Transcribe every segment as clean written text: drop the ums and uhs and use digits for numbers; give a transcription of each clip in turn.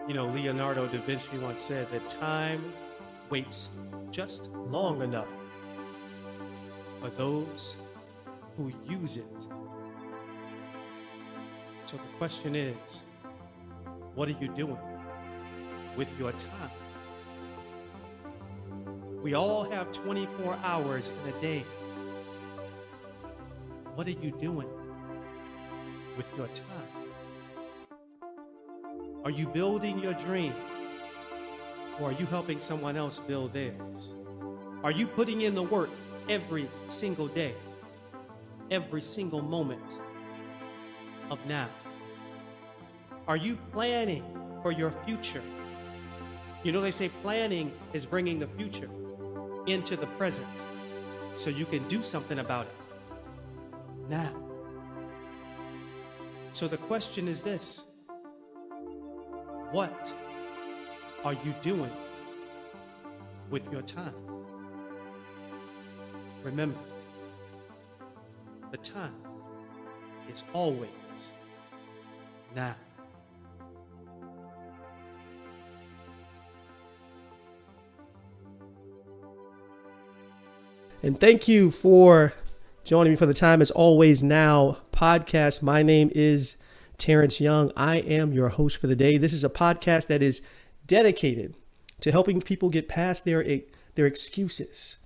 Leonardo da Vinci once said that time waits just long enough for those who use it. So the question is, what are you doing with your time? We all have 24 hours in a day. What are you doing with your time? Are you building your dream, or are you helping someone else build theirs? Are you putting in the work every single day, every single moment of now? Are you planning for your future? They say planning is bringing the future into the present so you can do something about it now. So the question is this: what are you doing with your time? Remember, the time is always now. And thank you for joining me for the Time Is Always Now podcast. My name is Terence Young. I am your host for the day. This is a podcast that is dedicated to helping people get past their excuses,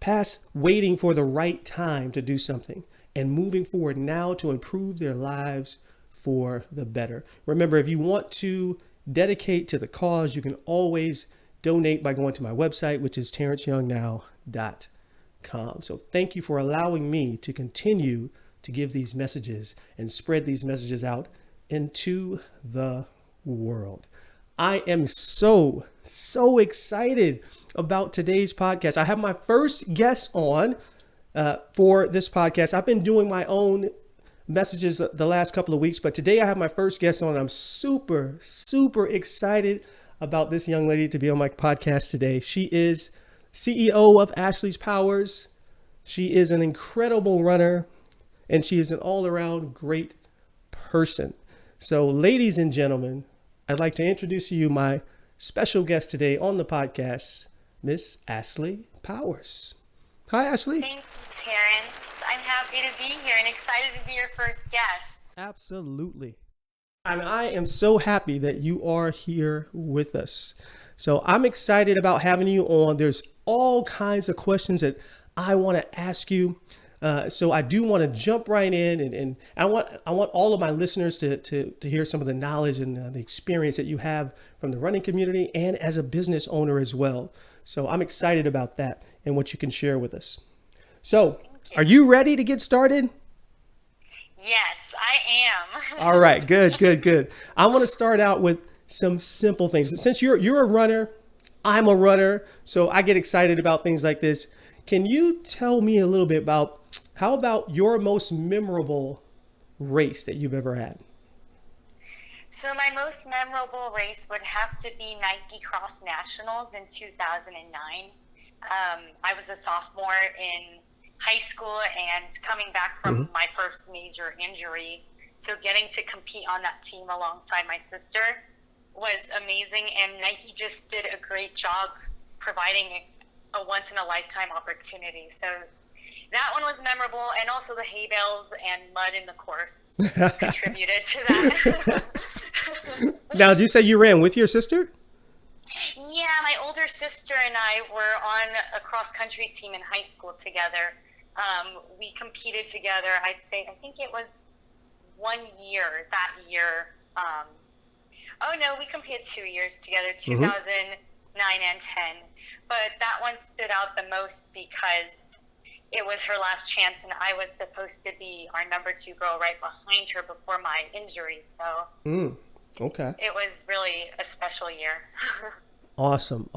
past waiting for the right time to do something, and moving forward now to improve their lives for the better. Remember, if you want to dedicate to the cause, you can always donate by going to my website, which is terenceyoungnow.com. So thank you for allowing me to continue to give these messages and spread these messages out into the world. I am so excited about today's podcast. I have my first guest on for this podcast. I've been doing my own messages the last couple of weeks, but today I have my first guest on. I'm super excited about this young lady to be on my podcast today. She is CEO of Ashlee Powers. She is an incredible runner, and she is an all-around great person. So, ladies and gentlemen, I'd like to introduce to you my special guest today on the podcast, Miss Ashlee Powers. Hi, Ashlee. Thank you, Terence. I'm happy to be here and excited to be your first guest. Absolutely. And I am so happy that you are here with us. So I'm excited about having you on. There's all kinds of questions that I want to ask you. So I do want to jump right in, and I want all of my listeners to hear some of the knowledge and the experience that you have from the running community and as a business owner as well. So I'm excited about that and what you can share with us. So are you ready to get started? Yes, I am. All right, good. I want to start out with some simple things. Since you're a runner, I'm a runner, so I get excited about things like this. Can you tell me a little bit about your most memorable race that you've ever had? So my most memorable race would have to be Nike Cross Nationals in 2009. I was a sophomore in high school and coming back from my first major injury. So getting to compete on that team alongside my sister was amazing, and Nike just did a great job providing a once-in-a-lifetime opportunity. So that one was memorable, and also the hay bales and mud in the course contributed to that. Now, did you say you ran with your sister? Yeah, my older sister and I were on a cross-country team in high school together. We competed together, I think it was 1 year that year. We competed 2 years together, 2009 and 10. But that one stood out the most because it was her last chance, and I was supposed to be our number 2 girl right behind her before my injury. So okay. It was really a special year. Awesome.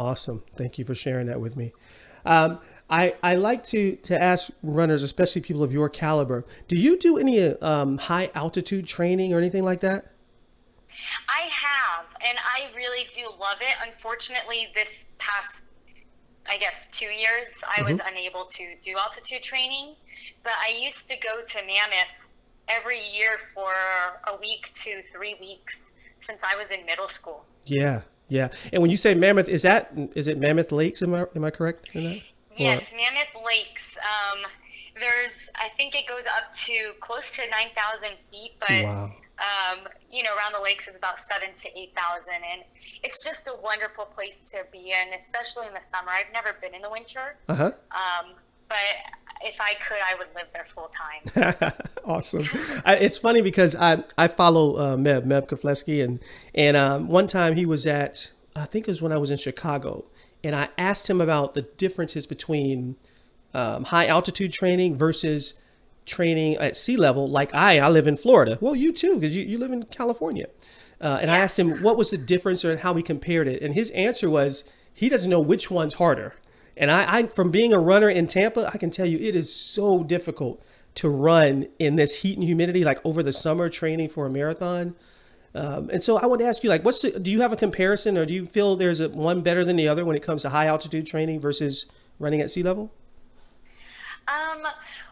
Thank you for sharing that with me. I like to ask runners, especially people of your caliber, do you do any high altitude training or anything like that? I have, and I really do love it. Unfortunately, this past, 2 years, I was unable to do altitude training, but I used to go to Mammoth every year for a week to 3 weeks since I was in middle school. Yeah, yeah. And when you say Mammoth, is it Mammoth Lakes? Am I correct in that? Or Yes, Mammoth Lakes. I think it goes up to close to 9,000 feet, but wow. around the lakes is about 7 to 8,000, and it's just a wonderful place to be in, especially in the summer. I've never been in the winter, Uh-huh. but if I could, I would live there full time. Awesome. It's funny because I follow Meb Keflezighi, and one time he was I think it was when I was in Chicago, and I asked him about the differences between high altitude training versus training at sea level. Like I live in Florida. Well, you too, because you live in California. And I asked him what was the difference or how we compared it, and his answer was he doesn't know which one's harder. And I from being a runner in Tampa, I can tell you it is so difficult to run in this heat and humidity, like over the summer training for a marathon. And so I want to ask you, like, do you have a comparison, or do you feel there's one better than the other when it comes to high altitude training versus running at sea level?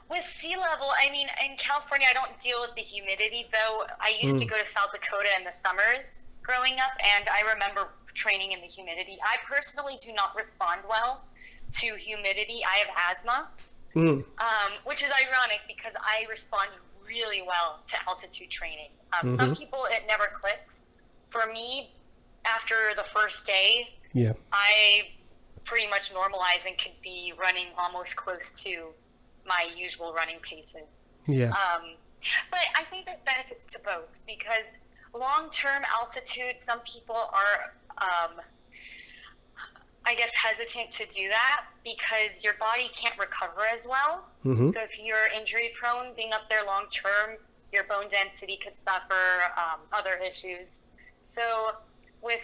With sea level, I mean, in California, I don't deal with the humidity, though. I used to go to South Dakota in the summers growing up, and I remember training in the humidity. I personally do not respond well to humidity. I have asthma, which is ironic because I respond really well to altitude training. Some people, it never clicks. For me, after the first day, I pretty much normalize and could be running almost close to my usual running paces. But I think there's benefits to both, because long-term altitude, some people are I guess hesitant to do that because your body can't recover as well. So if you're injury prone, being up there long term, your bone density could suffer, other issues. So with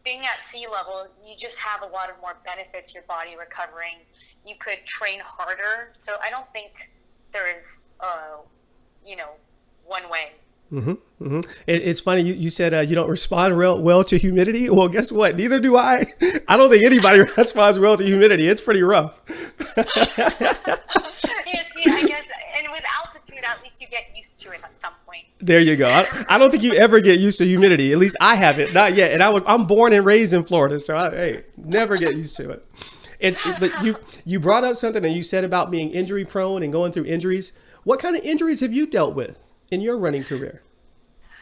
being at sea level, you just have a lot of more benefits, your body recovering. You could train harder. So I don't think there is, one way. It's funny you said you don't respond real well to humidity. Well, guess what? Neither do I. I don't think anybody responds well to humidity. It's pretty rough. I guess, and with altitude, at least you get used to it at some point. There you go. I don't think you ever get used to humidity. At least I haven't, not yet. And I'm born and raised in Florida, so never get used to it. But you brought up something, and you said about being injury prone and going through injuries. What kind of injuries have you dealt with in your running career?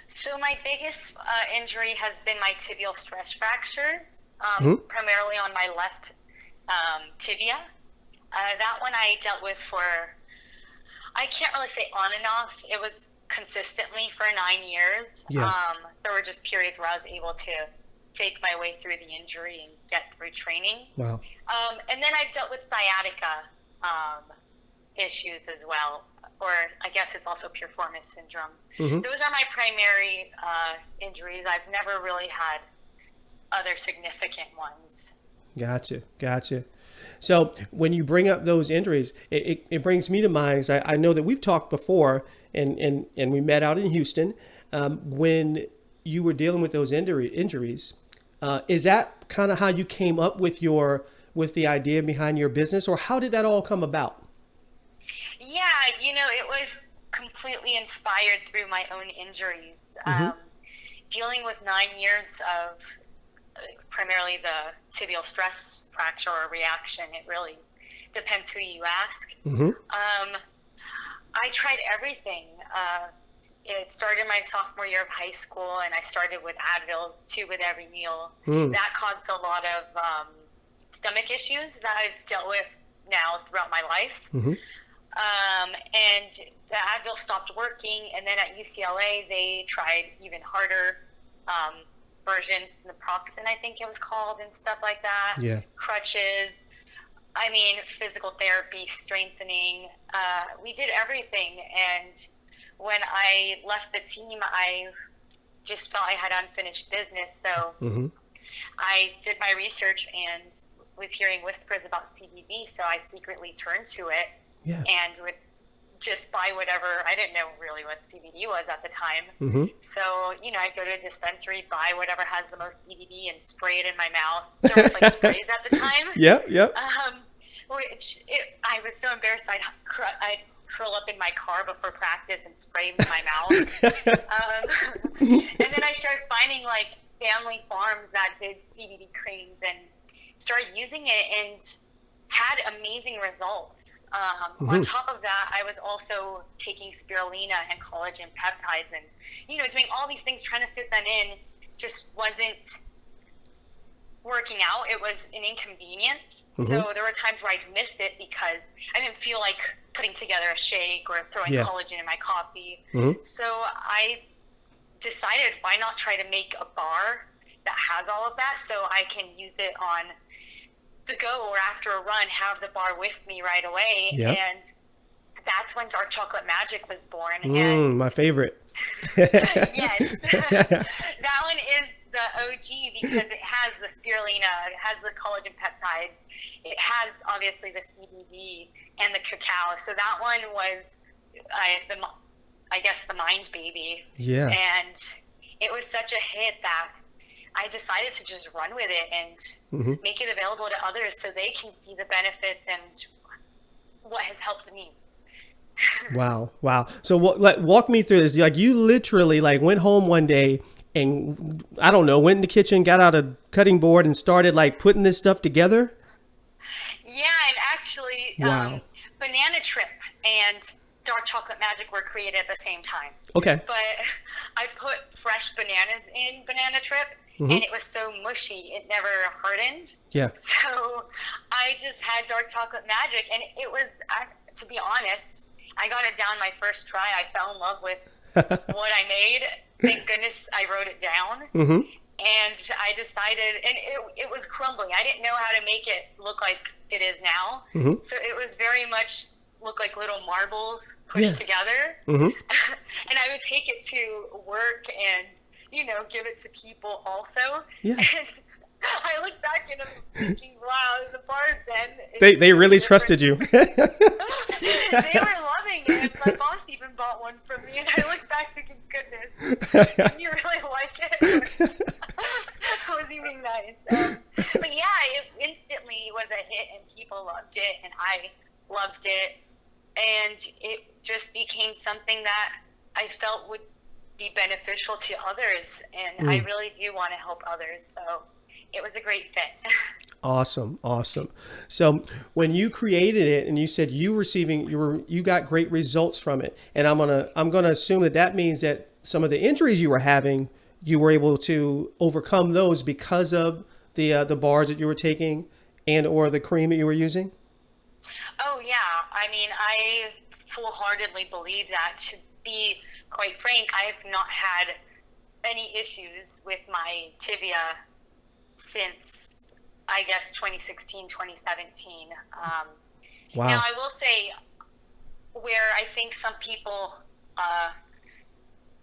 So my biggest injury has been my tibial stress fractures, primarily on my left tibia. That one I dealt with I can't really say on and off. It was consistently for 9 years. There were just periods where I was able to fake my way through the injury and get through training. Wow. And then I've dealt with sciatica issues as well, or I guess it's also piriformis syndrome. Those are my primary injuries. I've never really had other significant ones. Gotcha. So when you bring up those injuries, it brings me to mind. I know that we've talked before, and we met out in Houston when you were dealing with those injuries. Is that kind of how you came up with the idea behind your business, or how did that all come about? Yeah, it was completely inspired through my own injuries. Dealing with 9 years of primarily the tibial stress fracture or reaction, it really depends who you ask. I tried everything. It started my sophomore year of high school, and I started with Advils, 2 with every meal. That caused a lot of stomach issues that I've dealt with now throughout my life. And the Advil stopped working, and then at UCLA they tried even harder versions, naproxen I think it was called, and stuff like that. Crutches, physical therapy, strengthening. We did everything, and when I left the team, I just felt I had unfinished business. So I did my research and was hearing whispers about CBD, so I secretly turned to it. And would just buy whatever. I didn't know really what CBD was at the time. So, I'd go to a dispensary, buy whatever has the most CBD and spray it in my mouth. There was like sprays at the time. I was so embarrassed. I'd curl up in my car before practice and spray in my mouth. And then I started finding like family farms that did CBD creams and started using it and had amazing results. On top of that, I was also taking spirulina and collagen peptides and, doing all these things, trying to fit them in, just wasn't working out. It was an inconvenience. So there were times where I'd miss it because I didn't feel like putting together a shake or throwing collagen in my coffee. So I decided, why not try to make a bar that has all of that so I can use it on the go or after a run, have the bar with me right away. And that's when Dark Chocolate Magic was born. And my favorite. Yes. That one is the OG because it has the spirulina, it has the collagen peptides, it has obviously the CBD and the cacao. So that one was, I guess, the mind baby. Yeah. And it was such a hit that I decided to just run with it and make it available to others so they can see the benefits and what has helped me. Wow. So walk me through this. Like, you literally went home one day and, I don't know, went in the kitchen, got out a cutting board and started putting this stuff together? Yeah, and actually, Banana Trip and Dark Chocolate Magic were created at the same time. Okay. But I put fresh bananas in Banana Trip, and it was so mushy, it never hardened. Yeah. So I just had Dark Chocolate Magic, and it was, to be honest, I got it down my first try. I fell in love with what I made. Thank goodness I wrote it down. And I decided, and it was crumbling. I didn't know how to make it look like it is now. So it was very much look like little marbles pushed together. And I would take it to work and, give it to people also. Yeah. And I look back and I'm thinking, wow, the bars then. They really trusted you. They were loving it. My boss even bought one from me, and I look back thinking, goodness, didn't you really like it? Was he being nice? But yeah, it instantly was a hit, and people loved it, and I loved it. And it just became something that I felt would be beneficial to others, and I really do want to help others. So it was a great fit. Awesome. So when you created it and you said you got great results from it, and I'm gonna assume that means that some of the injuries you were having, you were able to overcome those because of the bars that you were taking and or the cream that you were using. Oh yeah, I mean, I full-heartedly believe that. To be quite frank, I have not had any issues with my tibia since, I guess, 2016, 2017. Wow. Now, I will say where I think some people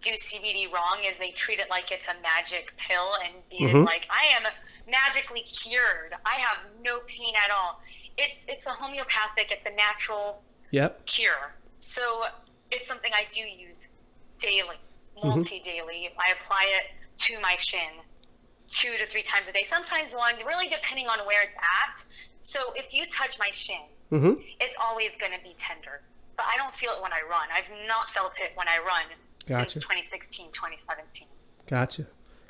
do CBD wrong is they treat it like it's a magic pill and be like, I am magically cured. I have no pain at all. It's a homeopathic, it's a natural cure. So it's something I do use daily, multi-daily. I apply it to my shin 2 to 3 times a day, sometimes one, really depending on where it's at. So if you touch my shin, it's always going to be tender, but I don't feel it when I run. I've not felt it when I run since 2016, 2017. Gotcha.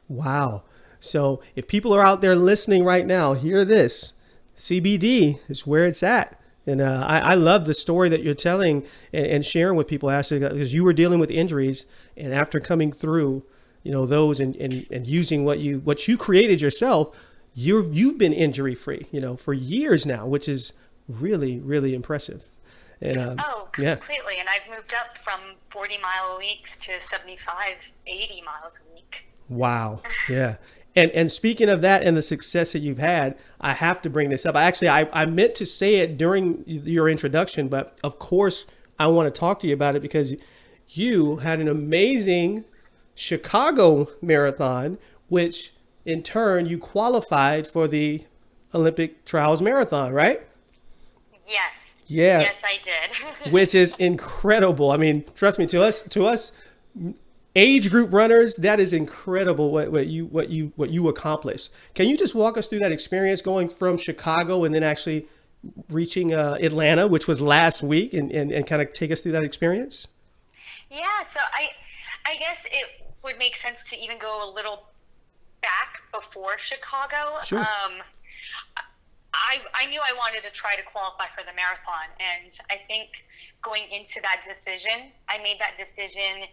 Wow. So if people are out there listening right now, hear this. CBD is where it's at. And I love the story that you're telling and sharing with people, Ashlee, because you were dealing with injuries, and after coming through, those and using what you created yourself, you've been injury free, for years now, which is really, really impressive. And, completely. And I've moved up from 40-mile weeks to 75, 80 miles a week. Wow. Yeah. And speaking of that and the success that you've had, I have to bring this up. I meant to say it during your introduction, but of course I want to talk to you about it because you had an amazing Chicago marathon, which in turn you qualified for the Olympic Trials Marathon, right? Yes. Yeah. Yes, I did. Which is incredible. I mean, trust me, to us age group runners, that is incredible what you accomplished. Can you just walk us through that experience going from Chicago and then actually reaching Atlanta, which was last week, and kind of take us through that experience? Yeah, so I guess it would make sense to even go a little back before Chicago. Sure. I knew I wanted to try to qualify for the marathon, and I think going into that decision, I made that decision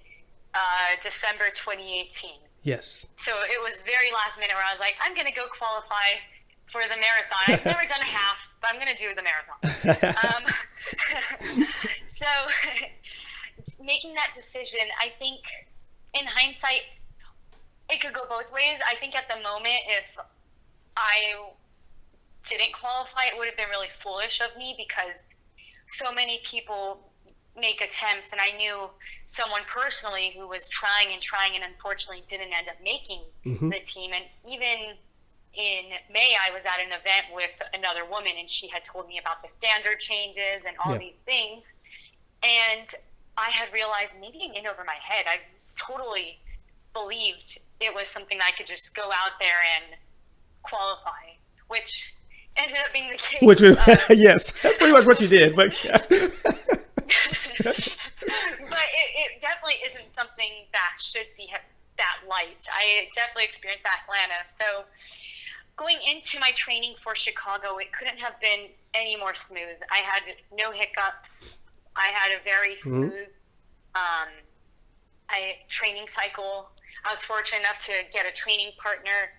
December 2018. Yes. So it was very last minute where I was like, I'm going to go qualify for the marathon. I've never done a half, but I'm going to do the marathon. So making that decision, I think in hindsight, it could go both ways. I think at the moment, if I didn't qualify, it would have been really foolish of me because so many people make attempts, and I knew someone personally who was trying and unfortunately didn't end up making the team. And even in May, I was at an event with another woman, and she had told me about the standard changes and all these things. And I had realized, maybe in over my head, I totally believed it was something that I could just go out there and qualify, which ended up being the case. Which, yes, that's pretty much what you did. But but it definitely isn't something that should be that light. I definitely experienced that in Atlanta. So going into my training for Chicago, it couldn't have been any more smooth. I had no hiccups. I had a very smooth training cycle. I was fortunate enough to get a training partner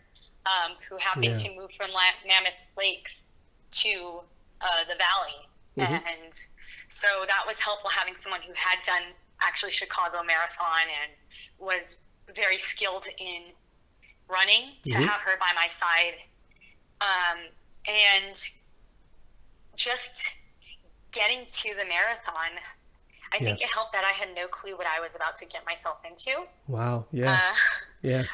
who happened to move from Mammoth Lakes to the Valley. And so that was helpful, having someone who had done actually Chicago Marathon and was very skilled in running to have her by my side. And just getting to the marathon, I think it helped that I had no clue what I was about to get myself into. Wow. Yeah.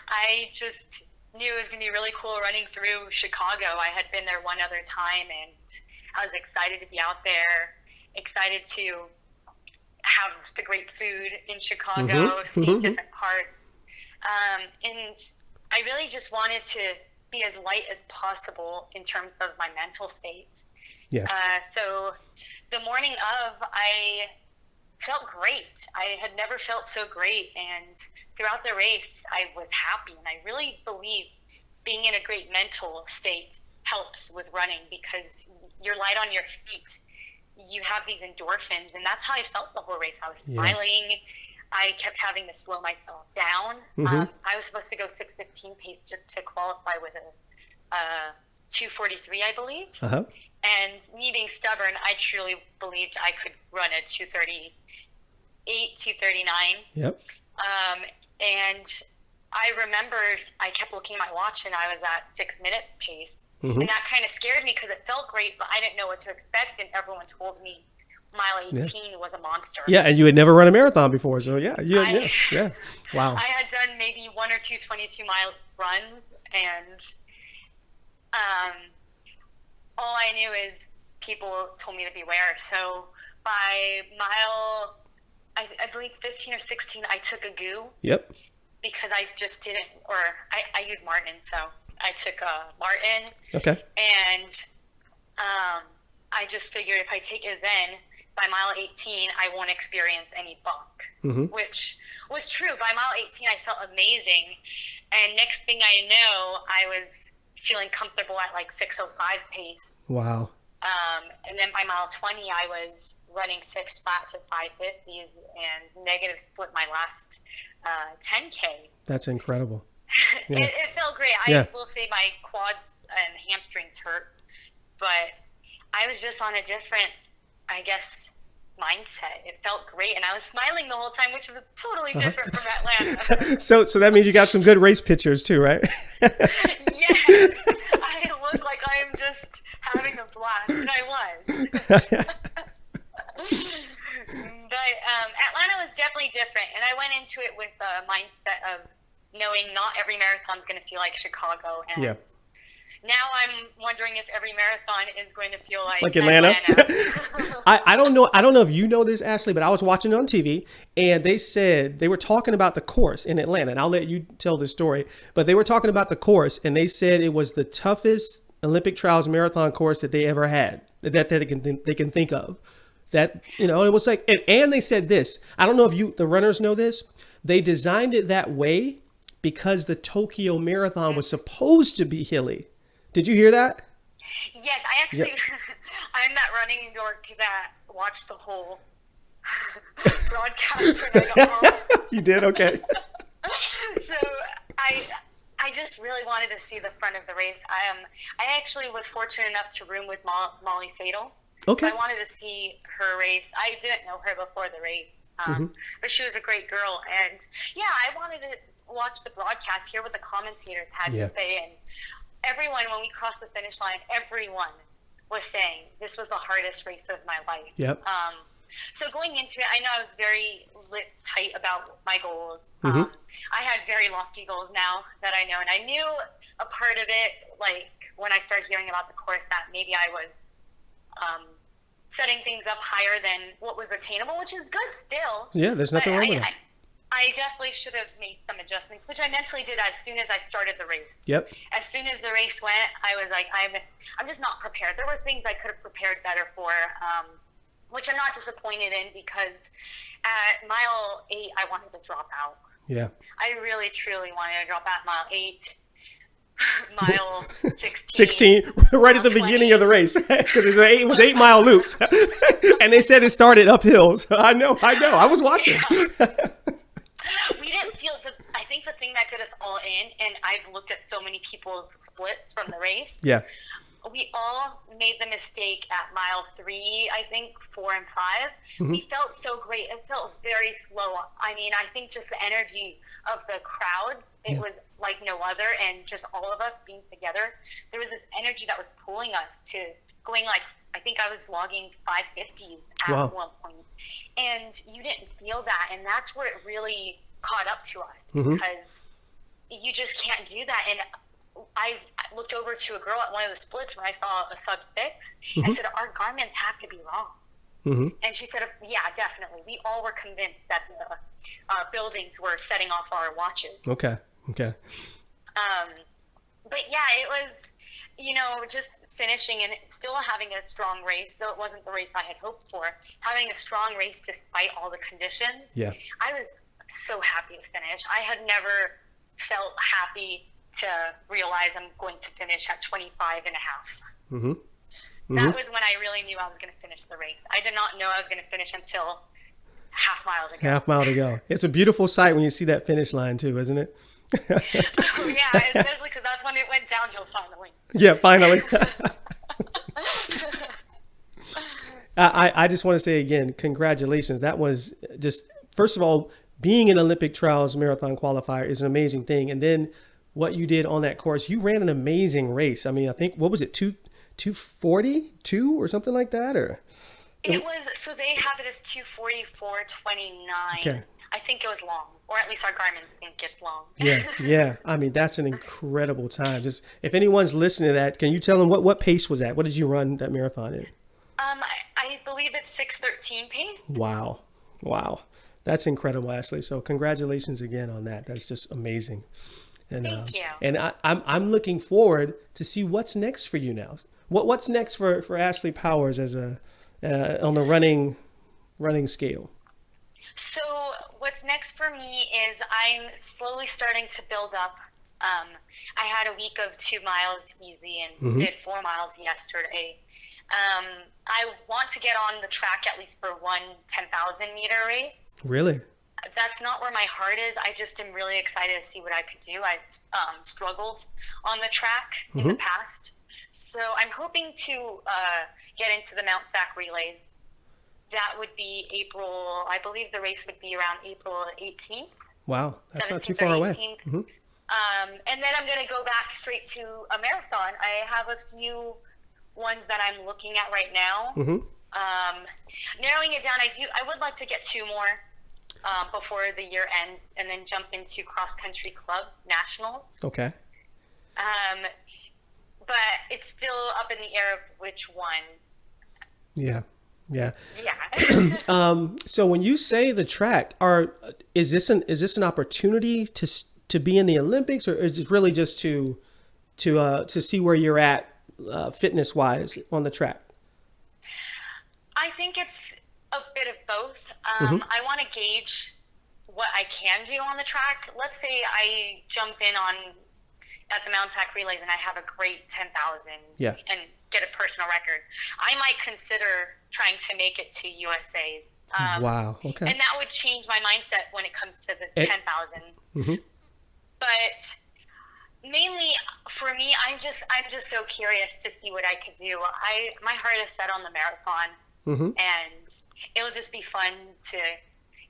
I just knew it was going to be really cool running through Chicago. I had been there one other time, and I was excited to be out there, excited to have the great food in Chicago, see different parts. And I really just wanted to be as light as possible in terms of my mental state. So the morning of, I felt great. I had never felt so great. And throughout the race, I was happy. And I really believe being in a great mental state helps with running, because you're light on your feet. You have these endorphins, and that's how I felt the whole race. I was smiling. I kept having to slow myself down. I was supposed to go 6:15 pace just to qualify with a 2:43, I believe. And me being stubborn, I truly believed I could run a 2:38, 2:39. And I remember I kept looking at my watch, and I was at 6-minute pace. And that kind of scared me because it felt great, but I didn't know what to expect. And everyone told me mile 18 was a monster. Yeah, and you had never run a marathon before, so Wow. I had done maybe 1 or 2 22-mile runs, and all I knew is people told me to beware. So by mile, I believe 15 or 16, I took a goo. Because I just didn't, or I use Martin, so I took a Martin. And I just figured if I take it then, by mile 18, I won't experience any bunk, which was true. By mile 18, I felt amazing. And next thing I know, I was feeling comfortable at like 6:05 pace. Wow. And then by mile 20, I was running 6 flat to 550s and negative split my last 10K. That's incredible. It felt great. I will say my quads and hamstrings hurt, but I was just on a different, I guess, mindset. It felt great, and I was smiling the whole time, which was totally different from Atlanta. So that means you got some good race pictures too, right? Yes, I look like I am just having a blast, and I was. But Atlanta was definitely different, and I went into it with the mindset of knowing not every marathon is going to feel like Chicago, and now I'm wondering if every marathon is going to feel like Atlanta. I don't know if you know this, Ashlee, but I was watching it on TV, and they said they were talking about the course in Atlanta, and I'll let you tell the story, but they were talking about the course, and they said it was the toughest Olympic trials marathon course that they ever had, that they can think of. That, it was like, and they said this, I don't know if the runners know this, they designed it that way because the Tokyo Marathon was supposed to be hilly. Did you hear that? Yes, I actually, I'm that running dork that watched the whole broadcast when I got home. You did? Okay. So I just really wanted to see the front of the race. I actually was fortunate enough to room with Molly Sadel. Okay. So I wanted to see her race. I didn't know her before the race, but she was a great girl. And yeah, I wanted to watch the broadcast, hear what the commentators had to say. And everyone, when we crossed the finish line, everyone was saying this was the hardest race of my life. Yep. So going into it, I know I was very tight about my goals. I had very lofty goals now that I know, and I knew a part of it, like when I started hearing about the course, that maybe I was setting things up higher than what was attainable, which is good still. Yeah, there's nothing wrong with that. I definitely should have made some adjustments, which I mentally did as soon as I started the race. Yep. As soon as the race went, I was like, I'm just not prepared. There were things I could have prepared better for, which I'm not disappointed in, because at mile 8, I wanted to drop out. Yeah. I really, truly wanted to drop out mile 8, mile 16. 16, right at the 20. beginning of the race, because it was 8-mile loops. And they said it started uphill. So I know. I was watching. Yeah. We didn't feel I think the thing that did us all in, and I've looked at so many people's splits from the race. Yeah. We all made the mistake at mile 3, I think 4 and 5. We felt so great. It felt very slow. I mean, I think just the energy of the crowds, it was like no other, and just all of us being together, there was this energy that was pulling us to going, like, I think I was logging 550s at one point. And you didn't feel that, and that's where it really caught up to us, because you just can't do that. And I looked over to a girl at one of the splits when I saw a sub 6. I said, our garments have to be wrong. And she said, yeah, definitely. We all were convinced that the buildings were setting off our watches. Okay. But yeah, it was, just finishing and still having a strong race, though it wasn't the race I had hoped for, having a strong race despite all the conditions. Yeah. I was so happy to finish. I had never felt happy to realize I'm going to finish at 25 and a half. That was when I really knew I was going to finish the race. I did not know I was going to finish until half mile to go. It's a beautiful sight when you see that finish line too, isn't it? Oh yeah, especially because that's when it went downhill finally. Yeah, finally. I just want to say again, congratulations. That was just, first of all, being an Olympic trials marathon qualifier is an amazing thing. And then what you did on that course, you ran an amazing race. I mean, I think, what was it, 2:42 or something like that? Or it was, so they have it as 2:44:29. Okay. I think it was long, or at least our garments think it's long. Yeah. I mean, that's an incredible time. Just, if anyone's listening to that, can you tell them what pace was that? What did you run that marathon in? I believe it's 6:13 pace. Wow. That's incredible, Ashlee. So congratulations again on that. That's just amazing. And, Thank you. And I'm looking forward to see what's next for you now. What's next for Ashlee Powers as on the running scale? So what's next for me is I'm slowly starting to build up. I had a week of 2 miles easy and did 4 miles yesterday. I want to get on the track at least for one 10,000 meter race. Really? That's not where my heart is. I just am really excited to see what I could do. I've struggled on the track in the past. So I'm hoping to get into the Mount Sac relays. That would be April. I believe the race would be around April 18th. Wow, that's not too far away. And then I'm going to go back straight to a marathon. I have a few ones that I'm looking at right now. Narrowing it down, I would like to get 2 more before the year ends, and then jump into cross country club nationals. Okay. But it's still up in the air of which ones. Yeah. Yeah. So when you say the track, is this an opportunity to be in the Olympics, or is it really just to see where you're at fitness wise on the track? I think it's a bit of both. I want to gauge what I can do on the track. Let's say I jump in on at the Mountain Tack Relays and I have a great 10,000 Yeah. and get a personal record. I might consider trying to make it to USA's. Wow. Okay. And that would change my mindset when it comes to this 10,000. Mm-hmm. But mainly for me, I'm just so curious to see what I could do. My heart is set on the marathon, and it'll just be fun to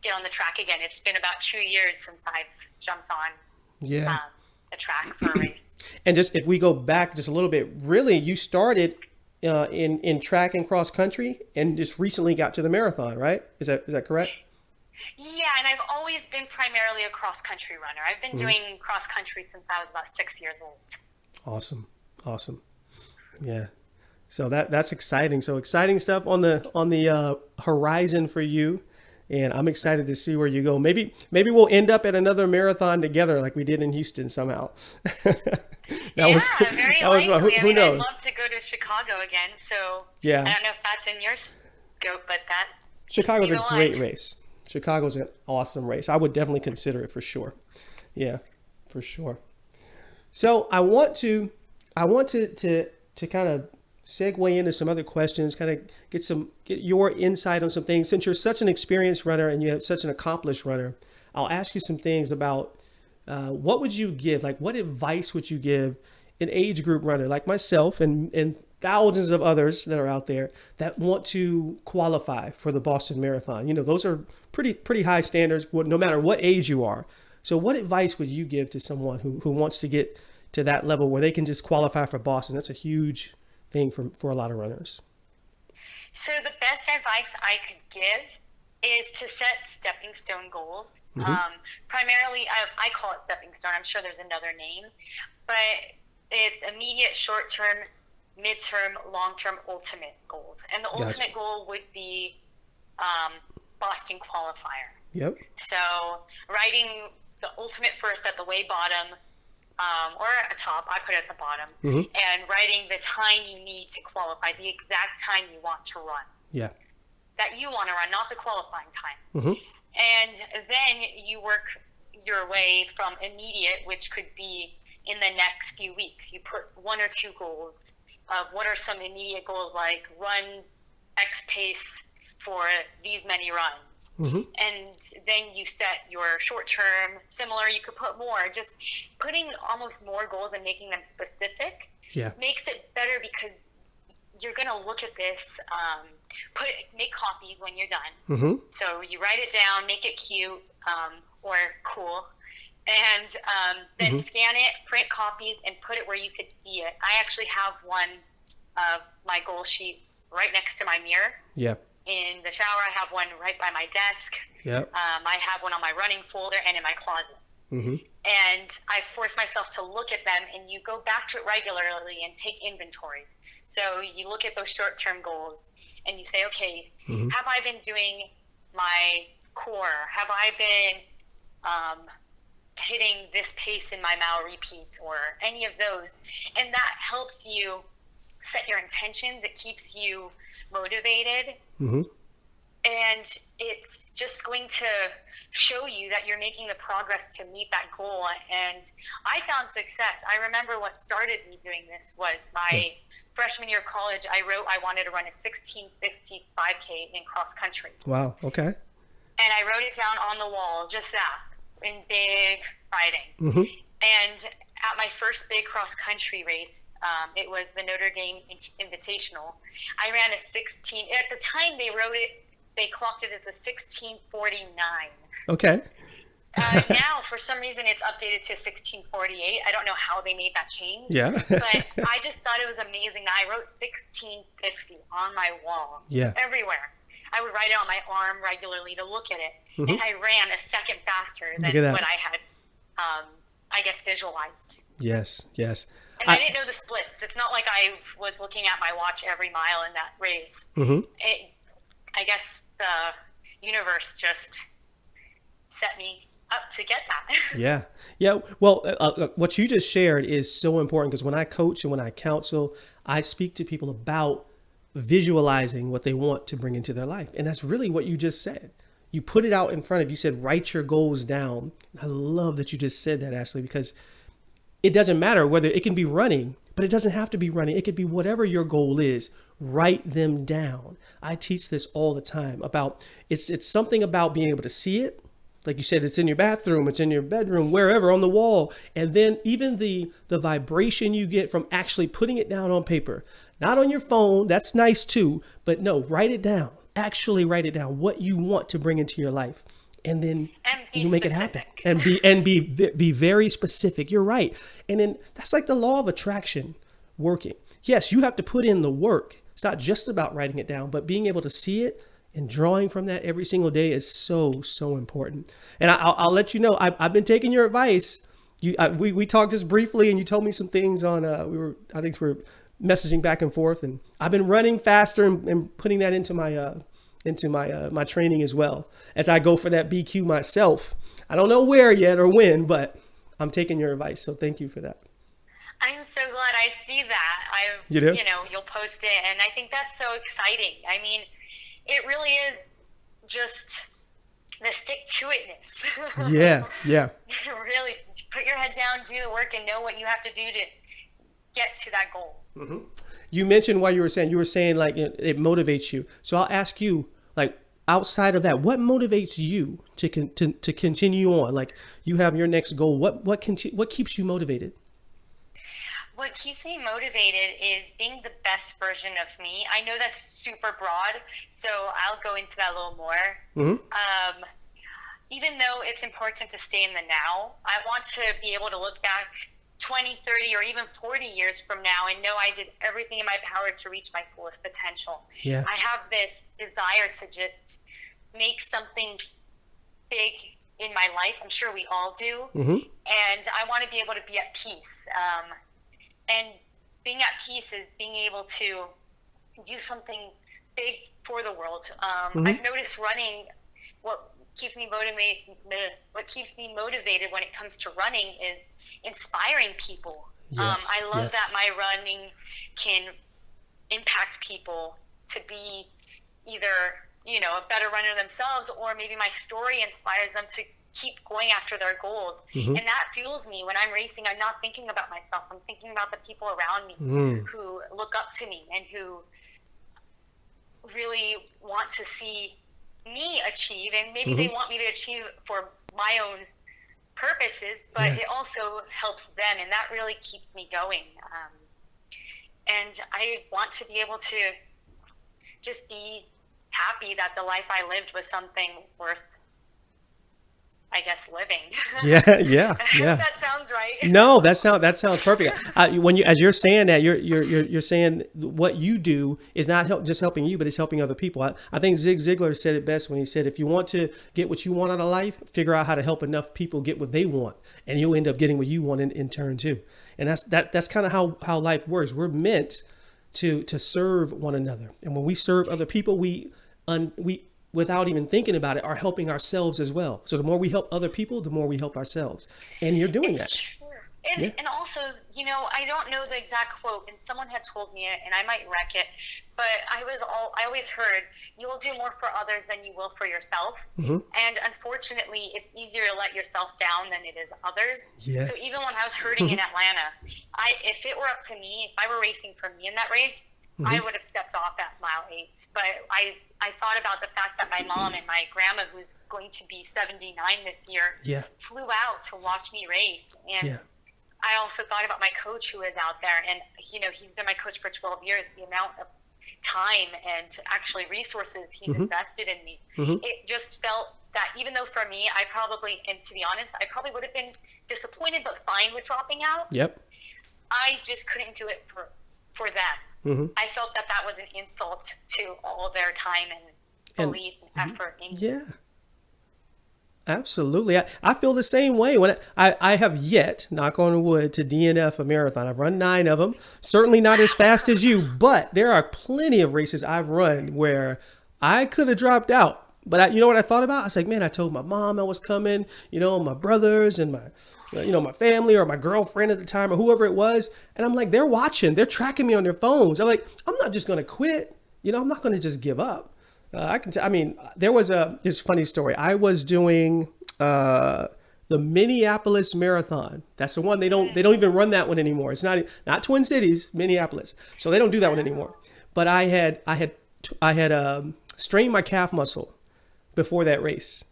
get on the track again. It's been about 2 years since I've jumped on the track for a race. And just if we go back just a little bit, really, you started in track and cross country, and just recently got to the marathon, right? Is that correct? Yeah, and I've always been primarily a cross country runner. I've been doing cross country since I was about 6 years old. Awesome. Yeah. So that's exciting. So exciting stuff on the horizon for you, and I'm excited to see where you go. Maybe we'll end up at another marathon together, like we did in Houston somehow. Very likely. Who knows? I'd love to go to Chicago again. So yeah, I don't know if that's in your scope, but Chicago's a great race. Chicago's an awesome race. I would definitely consider it for sure. Yeah, for sure. So I want to kind of segue into some other questions, kind of get your insight on some things. Since you're such an experienced runner and you're such an accomplished runner, I'll ask you some things about what would you give, like what advice would you give an age group runner like myself and thousands of others that are out there that want to qualify for the Boston Marathon? You know, those are pretty high standards, no matter what age you are. So what advice would you give to someone who wants to get to that level where they can just qualify for Boston? That's a huge thing for a lot of runners. So the best advice I could give is to set stepping stone goals. Primarily, I call it stepping stone. I'm sure there's another name, but it's immediate, short-term, midterm, long-term, ultimate goals. And the ultimate goal would be Boston qualifier. Yep. So writing the ultimate first at the way bottom, or at the top, I put it at the bottom, and writing the time you need to qualify, the exact time you want to run. Yeah. That you want to run, not the qualifying time. And then you work your way from immediate, which could be in the next few weeks. You put 1 or 2 goals of what are some immediate goals, like run X pace for these many runs. And then you set your short term, similar, you could put more. Just putting almost more goals and making them specific makes it better, because you're going to look at this, make copies when you're done. So you write it down, make it cute or cool, and then scan it, print copies, and put it where you could see it. I actually have one of my goal sheets right next to my mirror. In the shower, I have one right by my desk. I have one on my running folder and in my closet. And I force myself to look at them, and you go back to it regularly and take inventory. So you look at those short-term goals and you say, okay, have I been doing my core? Have I been hitting this pace in my mile repeats or any of those? And that helps you set your intentions. It keeps you motivated. And it's just going to show you that you're making the progress to meet that goal. And I found success. I remember what started me doing this was my freshman year of college. I wrote I wanted to run a 16:50 5K in cross country. Wow. Okay. And I wrote it down on the wall, just that, in big writing. And at my first big cross country race, it was the Notre Dame Invitational. I ran a 16. At the time they clocked it as a 16:49. Okay. Now, for some reason, it's updated to 16:48. I don't know how they made that change. But I just thought it was amazing that I wrote 16:50 on my wall. Everywhere. I would write it on my arm regularly to look at it. And I ran a second faster than what I had, I guess, visualized. Yes. And I didn't know the splits. It's not like I was looking at my watch every mile in that race. I guess the universe just set me up to get that. Yeah. Well, what you just shared is so important, because when I coach and when I counsel, I speak to people about visualizing what they want to bring into their life. And that's really what you just said. you put it out in front of you. You said, write your goals down. I love that you just said that, Ashlee, because it doesn't matter whether it can be running, but it doesn't have to be running. It could be whatever your goal is. Write them down. I teach this all the time about it's something about being able to see it. Like you said, it's in your bathroom, it's in your bedroom, wherever on the wall. And then even the vibration you get from actually putting it down on paper, not on your phone. That's nice too, but no, write it down. Actually write it down, what you want to bring into your life. And then you make it happen and be very specific. You're right. And then that's like the law of attraction working. Yes, you have to put in the work. It's not just about writing it down, but being able to see it and drawing from that every single day is so, so important. And I'll let you know, I've been taking your advice. We talked just briefly and you told me some things on, we were messaging back and forth, and I've been running faster and putting that into my training as well as I go for that BQ myself. I don't know where yet or when, but I'm taking your advice. So thank you for that. I'm so glad I see that. You do? You'll post it, and I think that's so exciting. I mean, it really is just the stick-to-itness. Yeah. Really put your head down, do the work, and know what you have to do to get to that goal. Mm-hmm. You mentioned while you were saying like it motivates you. So I'll ask you, like, outside of that, what motivates you to continue on? Like, you have your next goal. What keeps you motivated? What keeps me motivated is being the best version of me. I know that's super broad, so I'll go into that a little more. Mm-hmm. Even though it's important to stay in the now, I want to be able to look back 20, 30, or even 40 years from now and know I did everything in my power to reach my fullest potential. Yeah. I have this desire to just make something big in my life. I'm sure we all do. Mm-hmm. And I want to be able to be at peace. And being at peace is being able to do something big for the world. Mm-hmm. I've noticed running, what keeps me motivated when it comes to running is inspiring people. Yes, I love that my running can impact people to be either, a better runner themselves, or maybe my story inspires them to keep going after their goals. Mm-hmm. And that fuels me. When I'm racing, I'm not thinking about myself. I'm thinking about the people around me who look up to me and who really want to see me achieve, and maybe they want me to achieve for my own purposes, but it also helps them, and that really keeps me going. And I want to be able to just be happy that the life I lived was something worth, I guess, living. Yeah. That sounds right. No, that sounds perfect. As you're saying that, you're saying what you do is not just helping you, but it's helping other people. I think Zig Ziglar said it best when he said, if you want to get what you want out of life, figure out how to help enough people get what they want, and you'll end up getting what you want in turn too. And that's kind of how life works. We're meant to serve one another, and when we serve other people, we without even thinking about it, are helping ourselves as well. So the more we help other people, the more we help ourselves. And you're doing that. True. And also, I don't know the exact quote, and someone had told me it, and I might wreck it, but I always heard, you will do more for others than you will for yourself. Mm-hmm. And unfortunately, it's easier to let yourself down than it is others. Yes. So even when I was hurting in Atlanta, if it were up to me, if I were racing for me in that race, I would have stepped off at mile 8. But I thought about the fact that my mom and my grandma, who's going to be 79 this year, flew out to watch me race. And I also thought about my coach who is out there. And, he's been my coach for 12 years. The amount of time and actually resources he's invested in me. Mm-hmm. It just felt that even though for me, and to be honest, I probably would have been disappointed but fine with dropping out. Yep. I just couldn't do it for them. Mm-hmm. I felt that was an insult to all their time and belief and effort. Yeah, absolutely. I feel the same way. When I have yet, knock on wood, to DNF a marathon. I've run 9 of them. Certainly not as fast as you, but there are plenty of races I've run where I could have dropped out. But you know what I thought about? I was like, man, I told my mom I was coming, my brothers and my family or my girlfriend at the time or whoever it was. And I'm like, they're watching, they're tracking me on their phones. I'm like, I'm not just going to quit. I'm not going to just give up. I mean, it's a funny story. I was doing the Minneapolis Marathon. That's the one they don't even run that one anymore. It's not Twin Cities, Minneapolis. So they don't do that one anymore. But I had strained my calf muscle before that race.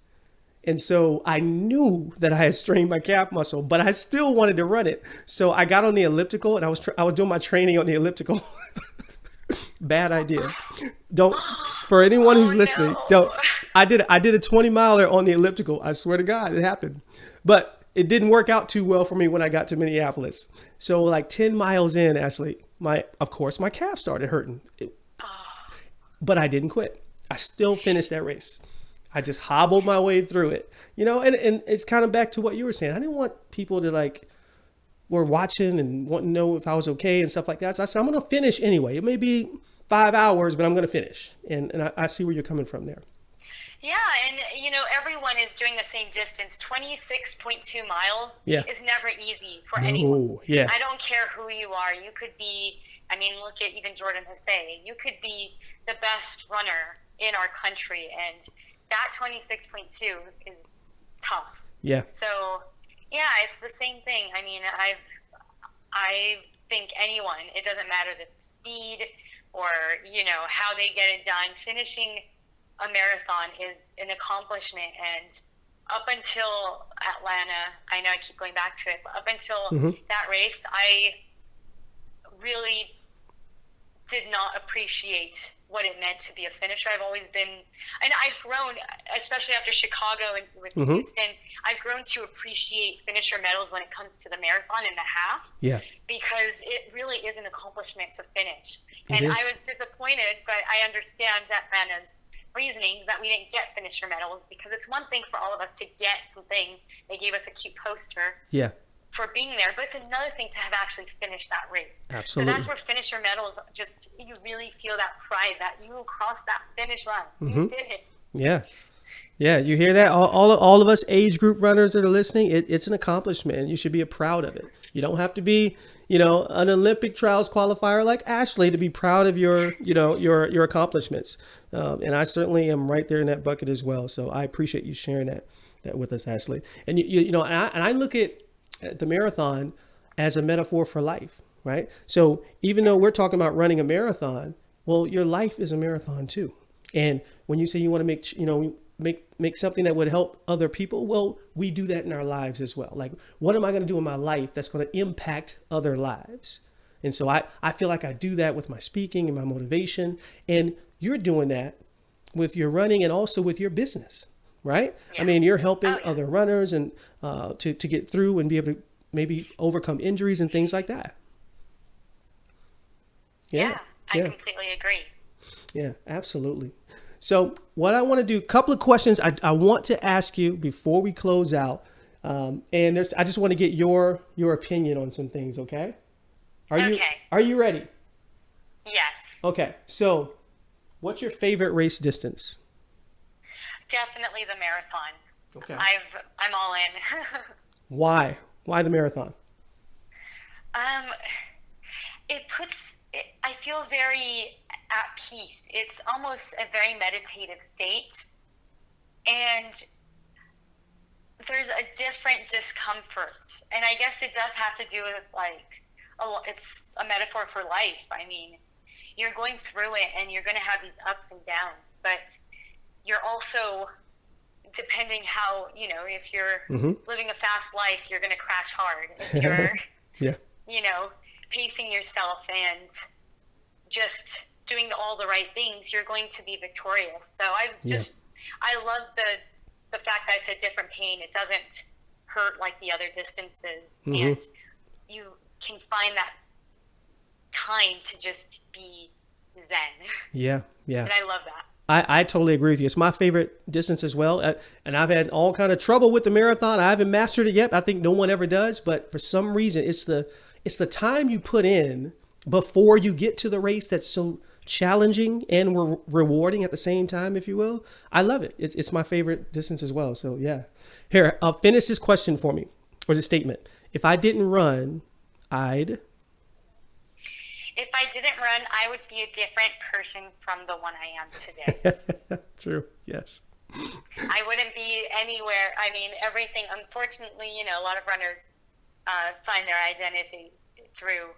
And so I knew that I had strained my calf muscle, but I still wanted to run it. So I got on the elliptical and I was doing my training on the elliptical. Bad idea. Don't, for anyone who's listening, don't. I did a 20 miler on the elliptical. I swear to God, it happened. But it didn't work out too well for me when I got to Minneapolis. So like 10 miles in, Ashlee, of course my calf started hurting. But I didn't quit. I still finished that race. I just hobbled my way through it, and it's kind of back to what you were saying. I didn't want people to were watching and wanting to know if I was okay and stuff like that. So I said, I'm going to finish anyway. It may be 5 hours, but I'm going to finish. And I see where you're coming from there. Yeah. And, everyone is doing the same distance. 26.2 miles is never easy for anyone. Yeah. I don't care who you are. You could be, look at even Jordan Hussein. You could be the best runner in our country. And that 26.2 is tough. Yeah. So, yeah, it's the same thing. I think anyone, it doesn't matter the speed or, how they get it done. Finishing a marathon is an accomplishment. And up until Atlanta, I know I keep going back to it, but up until that race, I really did not appreciate what it meant to be a finisher. I've always been, and I've grown, especially after Chicago and with Houston, I've grown to appreciate finisher medals when it comes to the marathon and the half. Yeah. Because it really is an accomplishment to finish. I was disappointed, but I understand that Anna's reasoning that we didn't get finisher medals, because it's one thing for all of us to get something. They gave us a cute poster. Yeah. For being there, but it's another thing to have actually finished that race. Absolutely. So that's where finisher medals, just you really feel that pride that you crossed that finish line. You did it. Yeah. You hear that? All of us age group runners that are listening, it's an accomplishment, and you should be proud of it. You don't have to be, an Olympic trials qualifier like Ashlee to be proud of your accomplishments. And I certainly am right there in that bucket as well. So I appreciate you sharing that with us, Ashlee. And I look at the marathon as a metaphor for life, right? So even though we're talking about running a marathon, well, your life is a marathon too. And when you say you want to make something that would help other people, well, we do that in our lives as well. Like, what am I going to do in my life that's going to impact other lives? And so I feel like I do that with my speaking and my motivation. And you're doing that with your running and also with your business. Right? Yeah. You're helping other runners and to get through and be able to maybe overcome injuries and things like that. Yeah, I completely agree. Yeah, absolutely. So what I want to do, a couple of questions I want to ask you before we close out. I just want to get your opinion on some things, okay? Are you ready? Yes. Okay. So what's your favorite race distance? Definitely the marathon. Okay. I'm all in. Why? Why the marathon? I feel very at peace. It's almost a very meditative state. And there's a different discomfort. And I guess it does have to do with it's a metaphor for life. You're going through it and you're going to have these ups and downs, but you're also, depending how, if you're living a fast life, you're going to crash hard. If you're, pacing yourself and just doing all the right things, you're going to be victorious. So I love the fact that it's a different pain. It doesn't hurt like the other distances. And you can find that time to just be zen. Yeah. And I love that. I totally agree with you. It's my favorite distance as well. And I've had all kind of trouble with the marathon. I haven't mastered it yet. I think no one ever does. But for some reason, it's the time you put in before you get to the race that's so challenging and rewarding at the same time, if you will. I love it. It's my favorite distance as well. So, yeah. Here, finish this question for me, or the statement. If I didn't run, I'd... If I didn't run, I would be a different person from the one I am today. True. Yes. I wouldn't be anywhere. I mean, everything, unfortunately, a lot of runners find their identity through,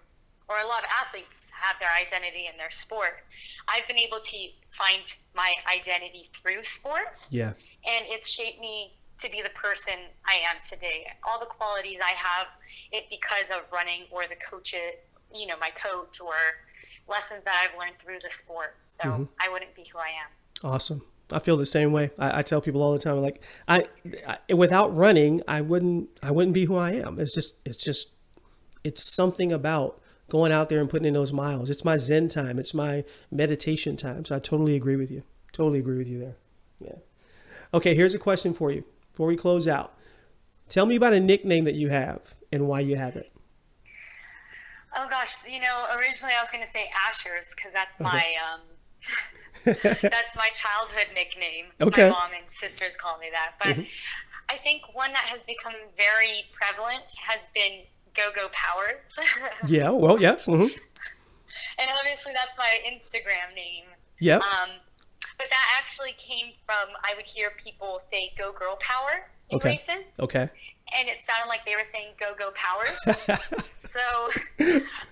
or a lot of athletes have their identity in their sport. I've been able to find my identity through sport. Yeah. And it's shaped me to be the person I am today. All the qualities I have is because of running or the coach, my coach, or lessons that I've learned through the sport. So I wouldn't be who I am. Awesome. I feel the same way. I tell people all the time, like I without running, I wouldn't be who I am. It's something about going out there and putting in those miles. It's my Zen time. It's my meditation time. So I totally agree with you. Totally agree with you there. Yeah. Okay. Here's a question for you before we close out. Tell me about a nickname that you have and why you have it. Oh gosh. Originally I was going to say Ashers because that's my, that's my childhood nickname. Okay. My mom and sisters call me that. But I think one that has become very prevalent has been Go Powers. Yeah, well, yes. And obviously that's my Instagram name. Yeah. But that actually came from, I would hear people say Go Girl Power in races. Okay. And it sounded like they were saying Go Powers. So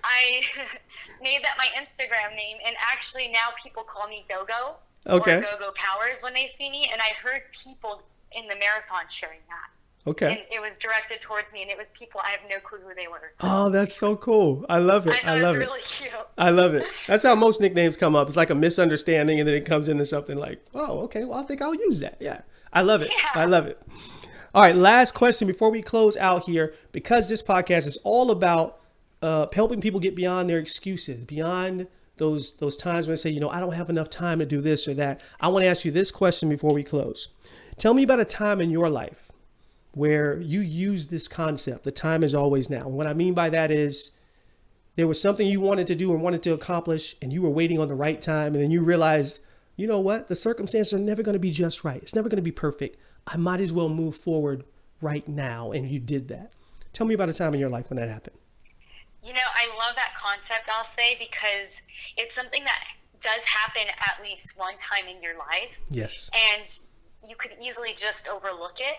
I made that my Instagram name, and actually now people call me Go or Go Powers when they see me, and I heard people in the marathon sharing that. Okay. And it was directed towards me, and it was people I have no clue who they were. So. Oh, that's so cool. I love it. I love it's it. really cute. I love it. That's how most nicknames come up. It's like a misunderstanding, and then it comes into something like, oh, okay, well, I think I'll use that. Yeah. I love it. Yeah. I love it. All right. Last question before we close out here, because this podcast is all about helping people get beyond their excuses, beyond those times when they say, I don't have enough time to do this or that. I want to ask you this question before we close. Tell me about a time in your life where you use this concept, the time is always now. And what I mean by that is there was something you wanted to do and wanted to accomplish, and you were waiting on the right time. And then you realized, you know what? The circumstances are never going to be just right. It's never going to be perfect. I might as well move forward right now. And you did that. Tell me about a time in your life when that happened. I love that concept, I'll say, because it's something that does happen at least one time in your life. Yes. And you could easily just overlook it.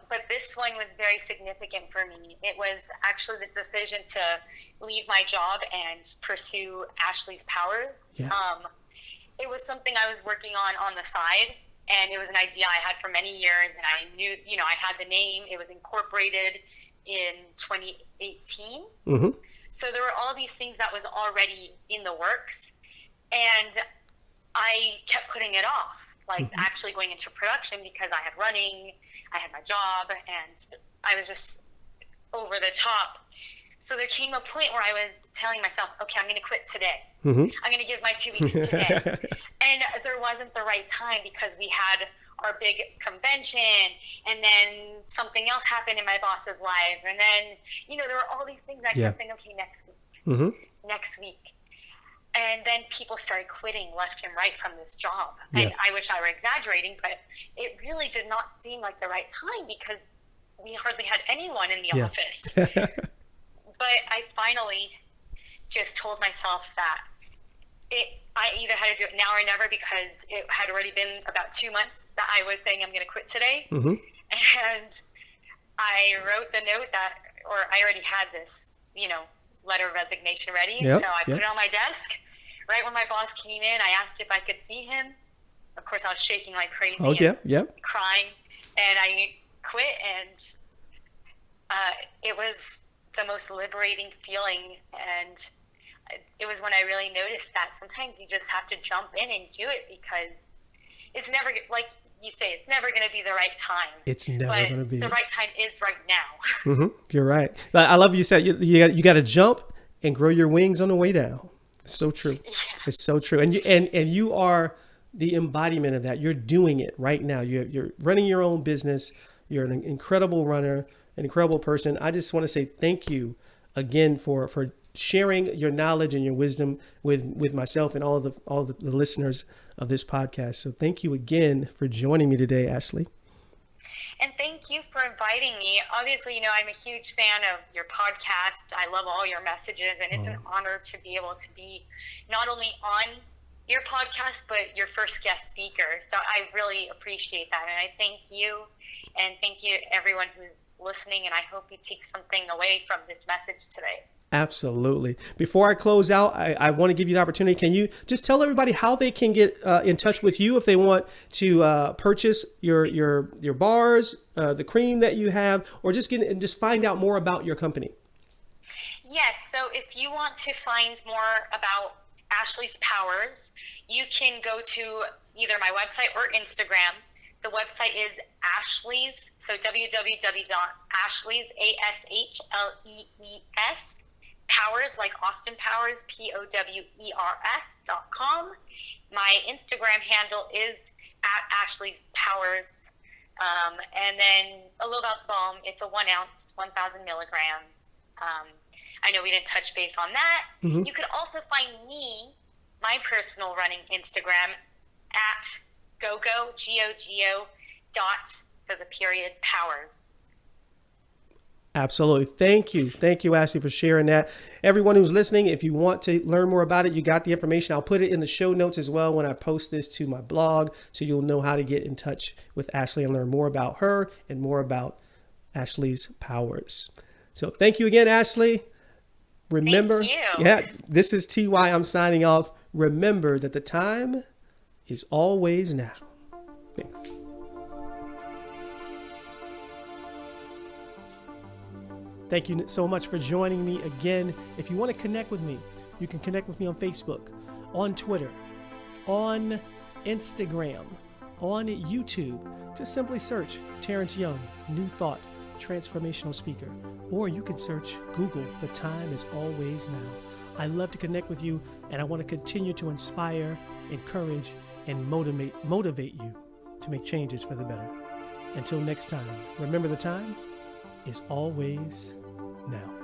But this one was very significant for me. It was actually the decision to leave my job and pursue Ashlee Powers. Yeah. It was something I was working on the side, and it was an idea I had for many years, and I knew, I had the name. It was incorporated in 2018. So there were all these things that was already in the works, and I kept putting it off. Actually going into production because I had running, I had my job, and I was just over the top. So there came a point where I was telling myself, okay, I'm going to quit today. I'm going to give my 2 weeks today. And there wasn't the right time because we had our big convention, and then something else happened in my boss's life. And then, there were all these things I kept saying, okay, next week. And then people started quitting left and right from this job. Yeah. And I wish I were exaggerating, but it really did not seem like the right time because we hardly had anyone in the office. But I finally just told myself that I either had to do it now or never, because it had already been about 2 months that I was saying I'm going to quit today. And I wrote the note or I already had this, letter of resignation ready. So I put it on my desk. Right when my boss came in, I asked if I could see him. Of course, I was shaking like crazy. Crying. And I quit, and it was the most liberating feeling. And it was when I really noticed that sometimes you just have to jump in and do it, because it's never, like you say, it's never going to be the right time. It's never going to be. The right time is right now. You're right. I love you said you got to jump and grow your wings on the way down. It's so true. Yeah. It's so true. And you are the embodiment of that. You're doing it right now. You're running your own business. You're an incredible runner, an incredible person. I just want to say thank you again for sharing your knowledge and your wisdom with myself and all the listeners of this podcast. So thank you again for joining me today, Ashlee. And thank you for inviting me. Obviously, I'm a huge fan of your podcast. I love all your messages, and it's an honor to be able to be not only on your podcast, but your first guest speaker. So I really appreciate that. And I thank you, and thank you everyone who's listening. And I hope you take something away from this message today. Absolutely. Before I close out, I want to give you the opportunity. Can you just tell everybody how they can get in touch with you if they want to purchase your bars, the cream that you have, or just find out more about your company? Yes. So if you want to find more about Ashlee Powers, you can go to either my website or Instagram. The website is Ashlee's, so www.ashlees, ASHLEES, Powers, like Austin Powers, POWERS.com. My Instagram handle is @Ashlee's Powers. And then a little about the balm. It's a 1 ounce, 1,000 milligrams. I know we didn't touch base on that. Mm-hmm. You could also find me, my personal running Instagram, at GoGo, G-O-G-O, Powers. Absolutely. Thank you. Thank you, Ashlee, for sharing that. Everyone who's listening, if you want to learn more about it, you got the information. I'll put it in the show notes as well when I post this to my blog, so you'll know how to get in touch with Ashlee and learn more about her and more about Ashlee's Powers. So thank you again, Ashlee. Remember, thank you. Yeah, this is TY. I'm signing off. Remember that the time is always now. Thanks. Thank you so much for joining me again. If you want to connect with me, you can connect with me on Facebook, on Twitter, on Instagram, on YouTube. Just simply search Terence Young, New Thought, Transformational Speaker. Or you can search Google, The Time Is Always Now. I love to connect with you, and I want to continue to inspire, encourage, and motivate you to make changes for the better. Until next time, remember the time is always now.